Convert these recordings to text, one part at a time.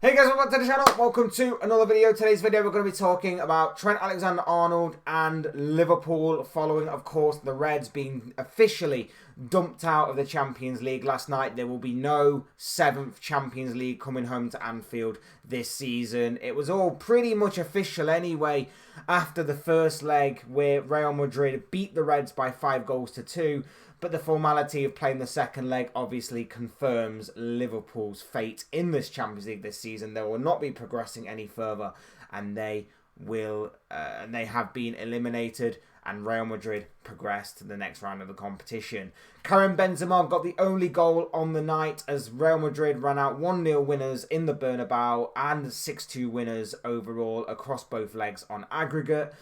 Hey guys, welcome back to the channel. Welcome to another video. Today's video we're going to be talking about Trent Alexander Arnold and Liverpool following, of course, the Reds being officially dumped out of the Champions League last night. There will be no 7th Champions League coming home to Anfield this season. It was all pretty much official anyway after the first leg where Real Madrid beat the Reds by 5-2. But the formality of playing the second leg obviously confirms Liverpool's fate in this Champions League this season. They will not be progressing any further, and they have been eliminated, and Real Madrid progressed to the next round of the competition. Karim Benzema got the only goal on the night as Real Madrid ran out 1-0 winners in the Bernabeu and 6-2 winners overall across both legs on aggregate.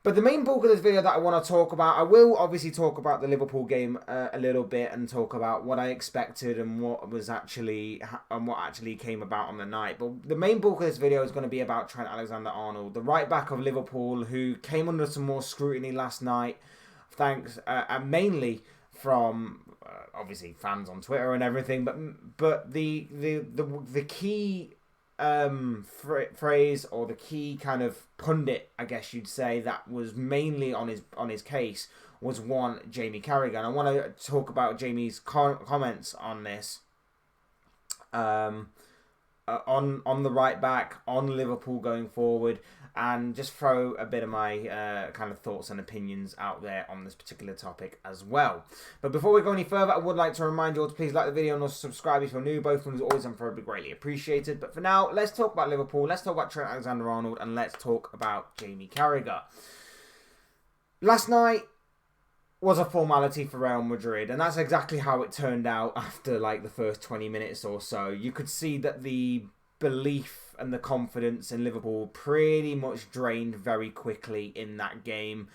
But the main bulk of this video that I want to talk about, I will obviously talk about the Liverpool game a little bit and talk about what I expected and what actually came about on the night. But the main bulk of this video is going to be about Trent Alexander Arnold, the right back of Liverpool, who came under some more scrutiny last night, thanks and mainly from obviously fans on Twitter and everything. But the key phrase, or the key kind of pundit, I guess you'd say, that was mainly on his case was one Jamie Carragher, and I want to talk about Jamie's comments on this, on the right back, on Liverpool going forward, and just throw a bit of my kind of thoughts and opinions out there on this particular topic as well. But before we go any further, I would like to remind you all to please like the video and also subscribe if you're new. Both of them is always and forever greatly appreciated. But for now, let's talk about Liverpool, let's talk about Trent Alexander Arnold, and let's talk about Jamie Carragher. Last night was a formality for Real Madrid, and that's exactly how it turned out after like the first 20 minutes or so. You could see that the belief and the confidence in Liverpool pretty much drained very quickly in that game.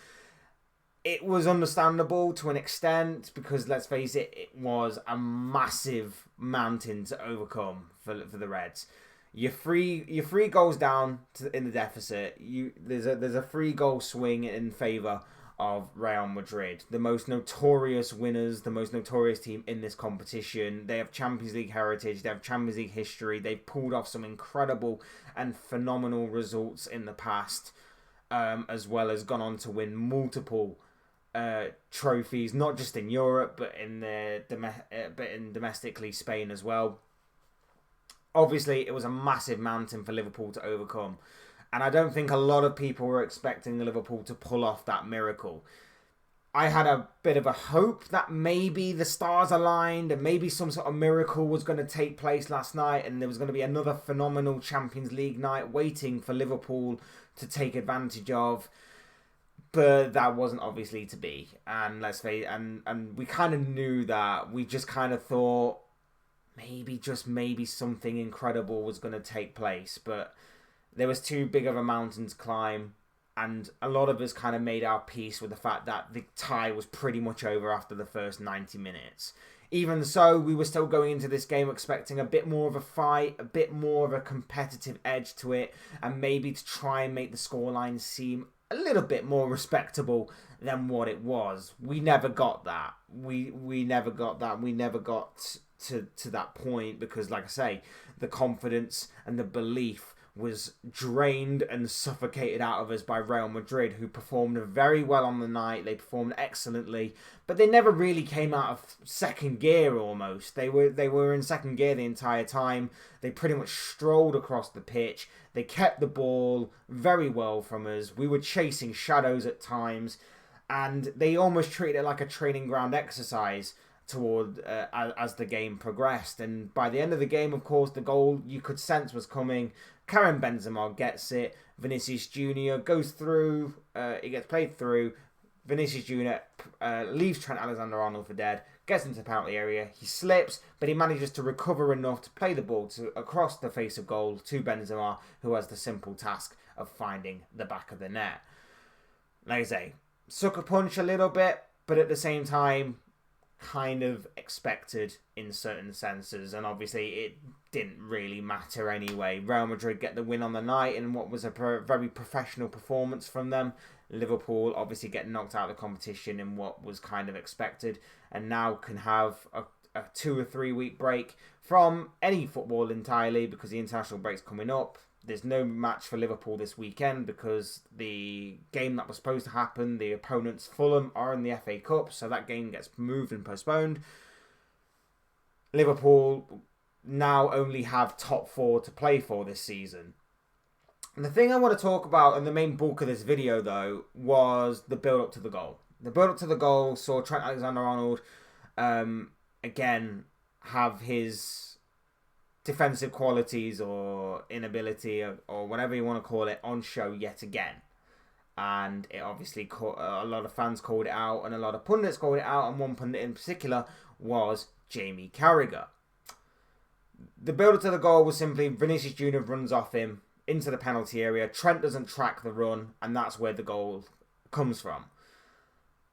It was understandable to an extent because, let's face it, it was a massive mountain to overcome for the Reds. You're three goals down in the deficit. There's a 3-goal swing in favour of Real Madrid, the most notorious winners, the most notorious team in this competition. They have Champions League heritage, they have Champions League history, they've pulled off some incredible and phenomenal results in the past, as well as gone on to win multiple trophies, not just in Europe, but in domestically Spain as well. Obviously, it was a massive mountain for Liverpool to overcome. And I don't think a lot of people were expecting Liverpool to pull off that miracle. I had a bit of a hope that maybe the stars aligned and maybe some sort of miracle was going to take place last night and there was going to be another phenomenal Champions League night waiting for Liverpool to take advantage of. But that wasn't obviously to be. And let's face it, and we kind of knew that. We just kind of thought maybe something incredible was going to take place. But there was too big of a mountain to climb, and a lot of us kind of made our peace with the fact that the tie was pretty much over after the first 90 minutes. Even so, we were still going into this game expecting a bit more of a fight, a bit more of a competitive edge to it, and maybe to try and make the scoreline seem a little bit more respectable than what it was. We never got that. We never got that. We never got to that point because, like I say, the confidence and the belief was drained and suffocated out of us by Real Madrid, who performed very well on the night. They performed excellently, but they never really came out of second gear almost. They were in second gear the entire time. They pretty much strolled across the pitch. They kept the ball very well from us. We were chasing shadows at times, and they almost treated it like a training ground exercise toward as the game progressed. And by the end of the game, of course, the goal you could sense was coming. Karim Benzema gets it. Vinicius Jr. goes through. It gets played through. Vinicius Jr. Leaves Trent Alexander Arnold for dead. Gets into the penalty area. He slips, but he manages to recover enough to play the ball across the face of goal to Benzema, who has the simple task of finding the back of the net. Like I say, sucker punch a little bit, but at the same time, kind of expected in certain senses, and obviously it didn't really matter anyway. Real Madrid get the win on the night in what was a very professional performance from them. Liverpool obviously get knocked out of the competition in what was kind of expected, and now can have a 2 or 3 week break from any football entirely because the international break's coming up. There's no match for Liverpool this weekend because the game that was supposed to happen, the opponents Fulham are in the FA Cup, so that game gets moved and postponed. Liverpool now only have top 4 to play for this season. And the thing I want to talk about, and the main bulk of this video though, was the build-up to the goal. The build-up to the goal saw Trent Alexander Arnold again have his defensive qualities or inability or whatever you want to call it on show yet again. And it obviously a lot of fans called it out and a lot of pundits called it out, and one pundit in particular was Jamie Carragher. The build-up to the goal was simply Vinicius Jr. runs off him into the penalty area. Trent doesn't track the run, and that's where the goal comes from.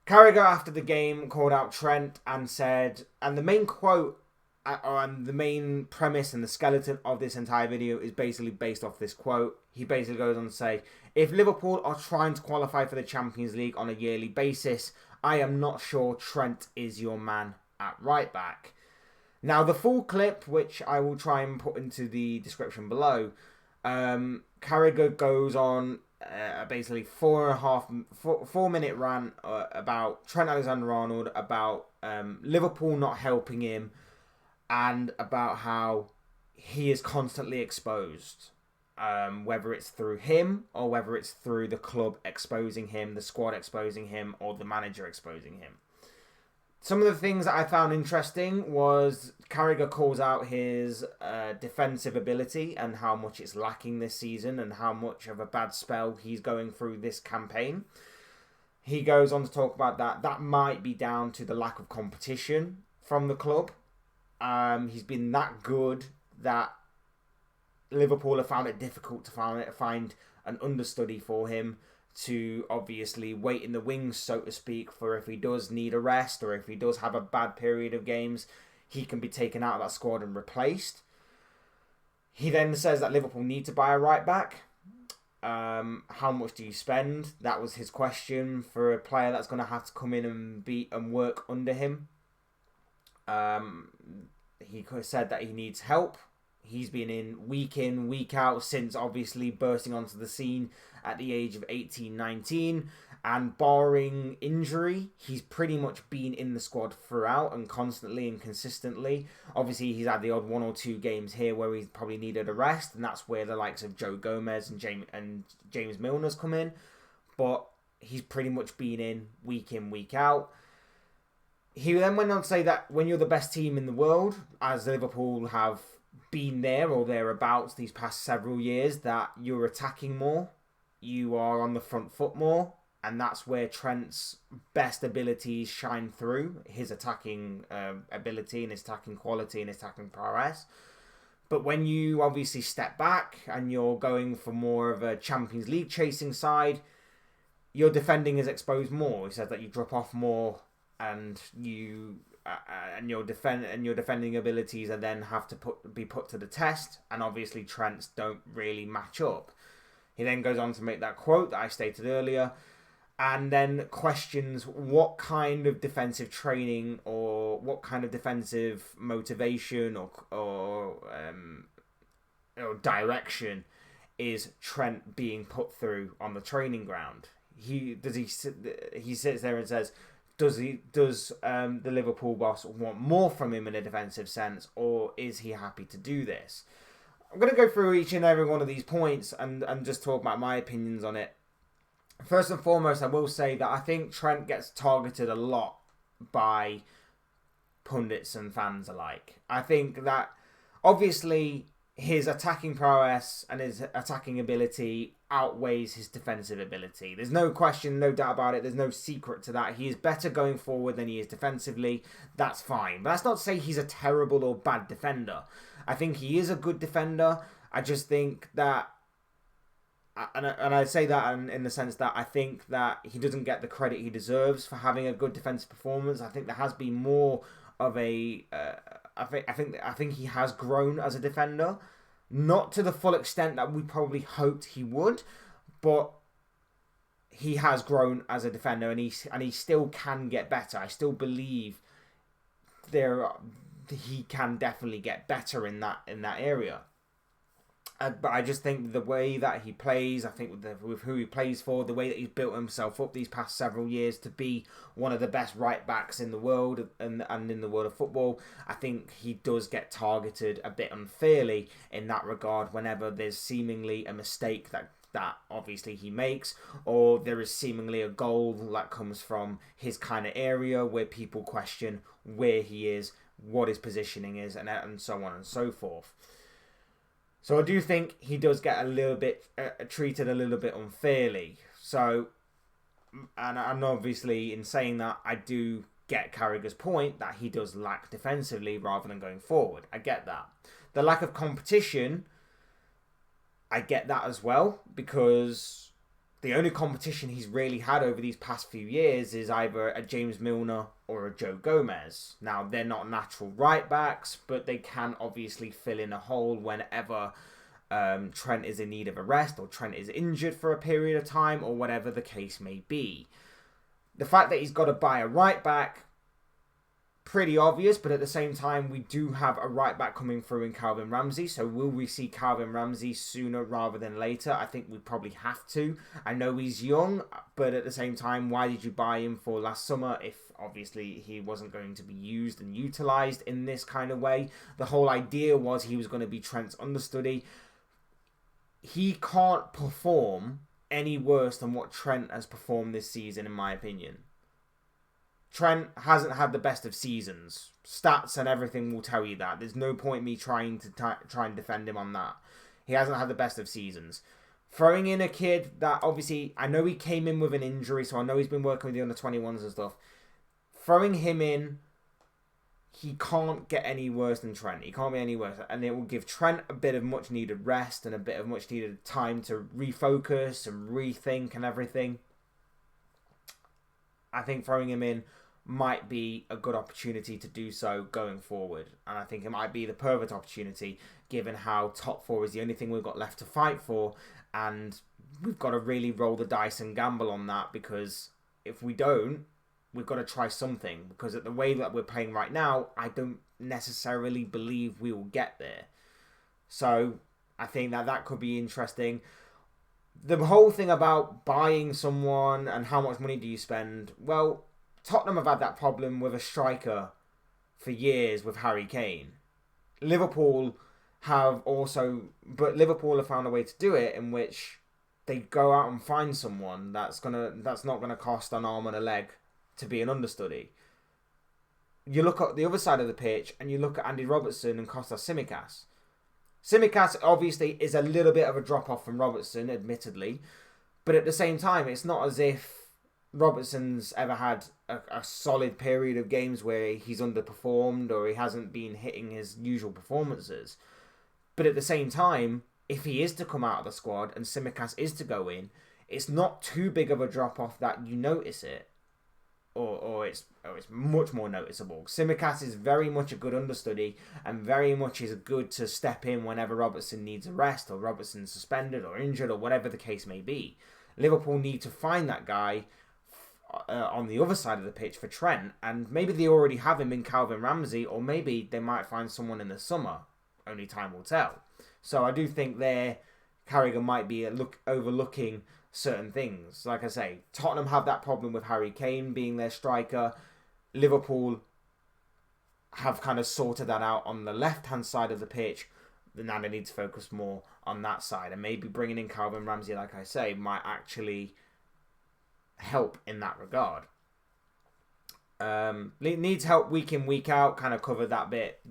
Carragher, after the game, called out Trent and said, and the main quote and the main premise and the skeleton of this entire video is basically based off this quote. He basically goes on to say, if Liverpool are trying to qualify for the Champions League on a yearly basis, I am not sure Trent is your man at right back. Now, the full clip, which I will try and put into the description below, Carragher goes on basically 4 minute rant about Trent Alexander-Arnold, about Liverpool not helping him, and about how he is constantly exposed, whether it's through him or whether it's through the club exposing him, the squad exposing him, or the manager exposing him. Some of the things that I found interesting was Carragher calls out his defensive ability and how much it's lacking this season and how much of a bad spell he's going through this campaign. He goes on to talk about that might be down to the lack of competition from the club. He's been that good that Liverpool have found it difficult to find an understudy for him to obviously wait in the wings, so to speak, for if he does need a rest or if he does have a bad period of games, he can be taken out of that squad and replaced. He then says that Liverpool need to buy a right back. How much do you spend? That was his question for a player that's going to have to come in and work under him. He said that he needs help. He's been in, week out, since obviously bursting onto the scene at the age of 18, 19. And barring injury, he's pretty much been in the squad throughout and constantly and consistently. Obviously, he's had the odd 1 or 2 games here where he's probably needed a rest. And that's where the likes of Joe Gomez and James Milner's come in. But he's pretty much been in, week out. He then went on to say that when you're the best team in the world, as Liverpool have been there or thereabouts these past several years, that you're attacking more, you are on the front foot more, and that's where Trent's best abilities shine through, his attacking ability and his attacking quality and his attacking prowess. But when you obviously step back and you're going for more of a Champions League chasing side, your defending is exposed more. He said that you drop off more and your defending abilities and then have to be put to the test, and obviously Trent's don't really match up. He then goes on to make that quote that I stated earlier, and then questions what kind of defensive training or what kind of defensive motivation or direction is Trent being put through on the training ground. He sits there and says, Does the Liverpool boss want more from him in a defensive sense, or is he happy to do this? I'm going to go through each and every one of these points and just talk about my opinions on it. First and foremost, I will say that I think Trent gets targeted a lot by pundits and fans alike. I think that obviously his attacking prowess and his attacking ability outweighs his defensive ability. There's no question, no doubt about it. There's no secret to that. He is better going forward than he is defensively. That's fine. But that's not to say he's a terrible or bad defender. I think he is a good defender. I just think that, and I say that in the sense that I think that he doesn't get the credit he deserves for having a good defensive performance. I think there has been more of a... I think he has grown as a defender, not to the full extent that we probably hoped he would, but he has grown as a defender, and he still can get better. I still believe there he can definitely get better in that area. But I just think the way that he plays, I think with who he plays for, the way that he's built himself up these past several years to be one of the best right backs in the world and in the world of football, I think he does get targeted a bit unfairly in that regard whenever there's seemingly a mistake that obviously he makes, or there is seemingly a goal that comes from his kind of area where people question where he is, what his positioning is, and so on and so forth. So I do think he does get a little bit treated a little bit unfairly. So, and obviously in saying that, I do get Carragher's point that he does lack defensively rather than going forward. I get that. The lack of competition, I get that as well, because the only competition he's really had over these past few years is either a James Milner or a Joe Gomez. Now, they're not natural right backs, but they can obviously fill in a hole whenever Trent is in need of a rest or Trent is injured for a period of time or whatever the case may be. The fact that he's got to buy a right back, pretty obvious, but at the same time, we do have a right back coming through in Calvin Ramsey. So will we see Calvin Ramsey sooner rather than later? I think we probably have to. I know he's young, but at the same time, why did you buy him for last summer if obviously he wasn't going to be used and utilised in this kind of way? The whole idea was he was going to be Trent's understudy. He can't perform any worse than what Trent has performed this season, in my opinion. Trent hasn't had the best of seasons. Stats and everything will tell you that. There's no point me trying to try and defend him on that. He hasn't had the best of seasons. Throwing in a kid that obviously, I know he came in with an injury, so I know he's been working with the under-21s and stuff. Throwing him in, he can't get any worse than Trent. He can't be any worse. And it will give Trent a bit of much-needed rest and a bit of much-needed time to refocus and rethink and everything. I think throwing him in might be a good opportunity to do so going forward. And I think it might be the perfect opportunity given how top four is the only thing we've got left to fight for. And we've got to really roll the dice and gamble on that, because if we don't, we've got to try something. Because at the way that we're playing right now, I don't necessarily believe we will get there. So I think that could be interesting. The whole thing about buying someone and how much money do you spend, well, Tottenham have had that problem with a striker for years with Harry Kane. Liverpool have Liverpool have found a way to do it in which they go out and find someone that's not gonna cost an arm and a leg to be an understudy. You look at the other side of the pitch and you look at Andy Robertson and Kostas Tsimikas. Tsimikas obviously is a little bit of a drop off from Robertson, admittedly, but at the same time, it's not as if Robertson's ever had a solid period of games where he's underperformed or he hasn't been hitting his usual performances. But at the same time, if he is to come out of the squad and Tsimikas is to go in, it's not too big of a drop off that you notice it, or it's much more noticeable. Tsimikas is very much a good understudy and very much is good to step in whenever Robertson needs a rest or Robertson's suspended or injured or whatever the case may be. Liverpool need to find that guy on the other side of the pitch for Trent, and maybe they already have him in Calvin Ramsey, or maybe they might find someone in the summer. Only time will tell. So I do think Carragher might be overlooking certain things. Like I say, Tottenham have that problem with Harry Kane being their striker. Liverpool have kind of sorted that out on the left-hand side of the pitch. Now they need to focus more on that side, and maybe bringing in Calvin Ramsey, like I say, might actually help in that regard. Needs help week in, week out, kind of covered that bit.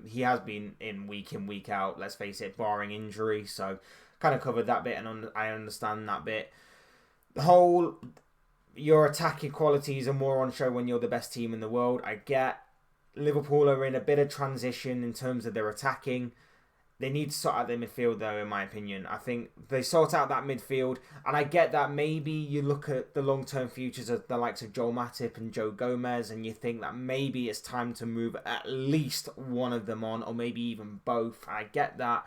He has been in, week out, let's face it, barring injury, so kind of covered that bit, and I understand that bit. The whole, your attacking qualities are more on show when you're the best team in the world. I get Liverpool are in a bit of transition in terms of their attacking. They need to sort out their midfield, though, in my opinion. I think they sort out that midfield, and I get that maybe you look at the long-term futures of the likes of Joel Matip and Joe Gomez, and you think that maybe it's time to move at least one of them on, or maybe even both. I get that.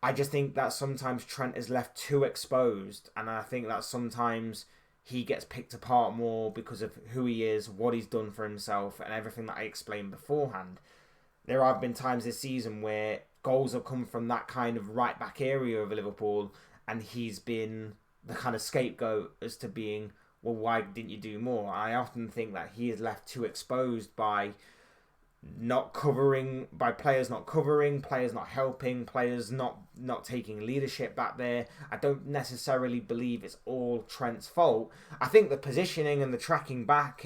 I just think that sometimes Trent is left too exposed, and I think that sometimes he gets picked apart more because of who he is, what he's done for himself, and everything that I explained beforehand. there have been times this season where goals have come from that kind of right back area of Liverpool, and he's been the kind of scapegoat as to being, well, why didn't you do more? I often think that he is left too exposed by not covering, by players not covering, players not helping, players not taking leadership back there. I don't necessarily believe it's all Trent's fault. I think the positioning and the tracking back,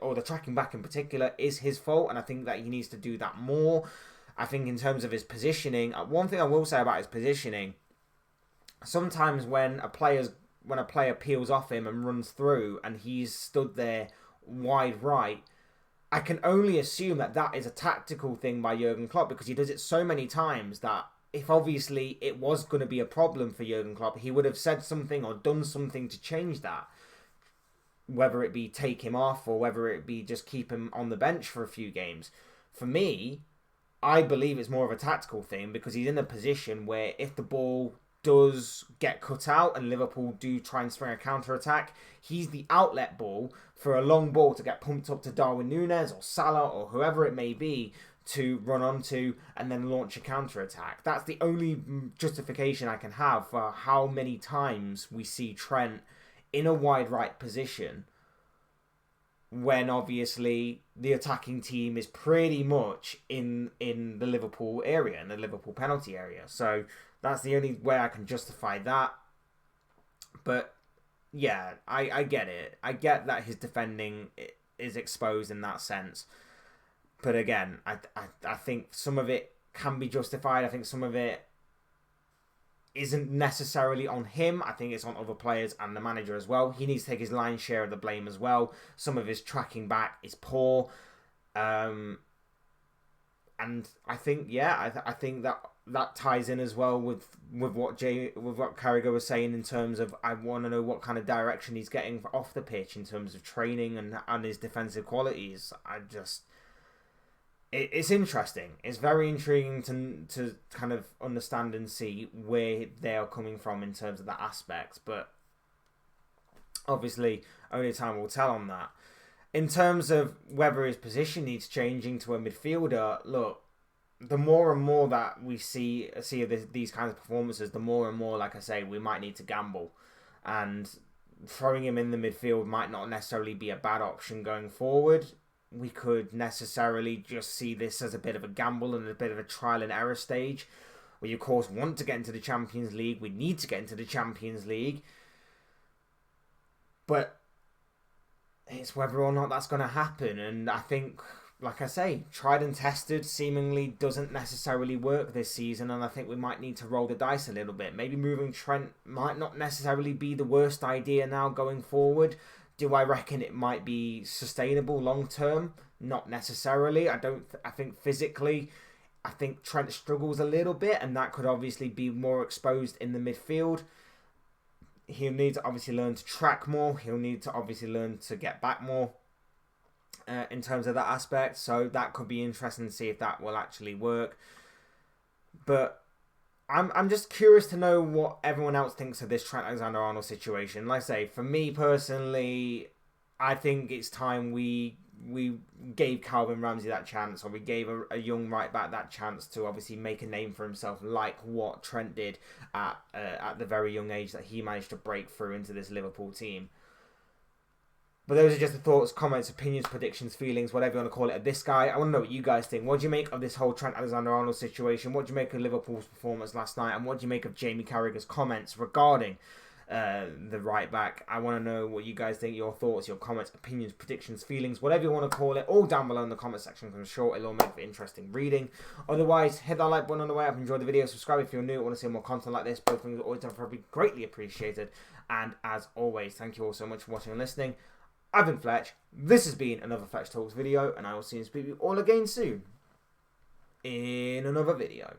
or the tracking back in particular, is his fault, and I think that he needs to do that more. I think in terms of his positioning, one thing I will say about his positioning, sometimes when a player peels off him and runs through and he's stood there wide right, I can only assume that that is a tactical thing by Jurgen Klopp, because he does it so many times that if obviously it was going to be a problem for Jurgen Klopp, he would have said something or done something to change that. Whether it be take him off or whether it be just keep him on the bench for a few games. For me, I believe it's more of a tactical thing, because he's in a position where if the ball does get cut out and Liverpool do try and spring a counter-attack, he's the outlet ball for a long ball to get pumped up to Darwin Núñez or Salah or whoever it may be to run onto and then launch a counter-attack. That's the only justification I can have for how many times we see Trent in a wide right position when obviously the attacking team is pretty much in the Liverpool area, in the Liverpool penalty area. So that's the only way I can justify that. But yeah, I get it. I get that his defending is exposed in that sense. But again, I think some of it can be justified. I think some of it isn't necessarily on him. I think it's on other players and the manager as well. He needs to take his lion's share of the blame as well. Some of his tracking back is poor. And I think, yeah, I think that ties in as well with what Carragher was saying in terms of, I want to know what kind of direction he's getting off the pitch in terms of training and his defensive qualities. It's interesting. It's very intriguing to kind of understand and see where they are coming from in terms of that aspect. But obviously, only time will tell on that. In terms of whether his position needs changing to a midfielder, look, the more and more that we see these kinds of performances, the more and more, like I say, we might need to gamble. And throwing him in the midfield might not necessarily be a bad option going forward. We could necessarily just see this as a bit of a gamble and a bit of a trial and error stage. We, of course, want to get into the Champions League. We need to get into the Champions League. But it's whether or not that's going to happen. And I think, like I say, tried and tested seemingly doesn't necessarily work this season. And I think we might need to roll the dice a little bit. Maybe moving Trent might not necessarily be the worst idea now going forward. Do I reckon it might be sustainable long term? Not necessarily. I think physically, I think Trent struggles a little bit, and that could obviously be more exposed in the midfield. He'll need to obviously learn to track more. He'll need to obviously learn to get back more in terms of that aspect. So that could be interesting to see if that will actually work. But I'm just curious to know what everyone else thinks of this Trent Alexander Arnold situation. Like I say, for me personally, I think it's time we gave Calvin Ramsey that chance, or we gave a young right back that chance to obviously make a name for himself, like what Trent did at the very young age that he managed to break through into this Liverpool team. But those are just the thoughts, comments, opinions, predictions, feelings, whatever you want to call it, of this guy. I want to know what you guys think. What do you make of this whole Trent Alexander-Arnold situation? What do you make of Liverpool's performance last night? And what do you make of Jamie Carragher's comments regarding the right back? I want to know what you guys think, your thoughts, your comments, opinions, predictions, feelings, whatever you want to call it, all down below in the comment section, because I'm sure it'll all make for interesting reading. Otherwise, hit that like button on the way up, enjoy the video, subscribe if you're new, want to see more content like this. Both things are always probably greatly appreciated. And as always, thank you all so much for watching and listening. I've been Fletch, this has been another Fletch Talks video, and I will see you all again soon in another video.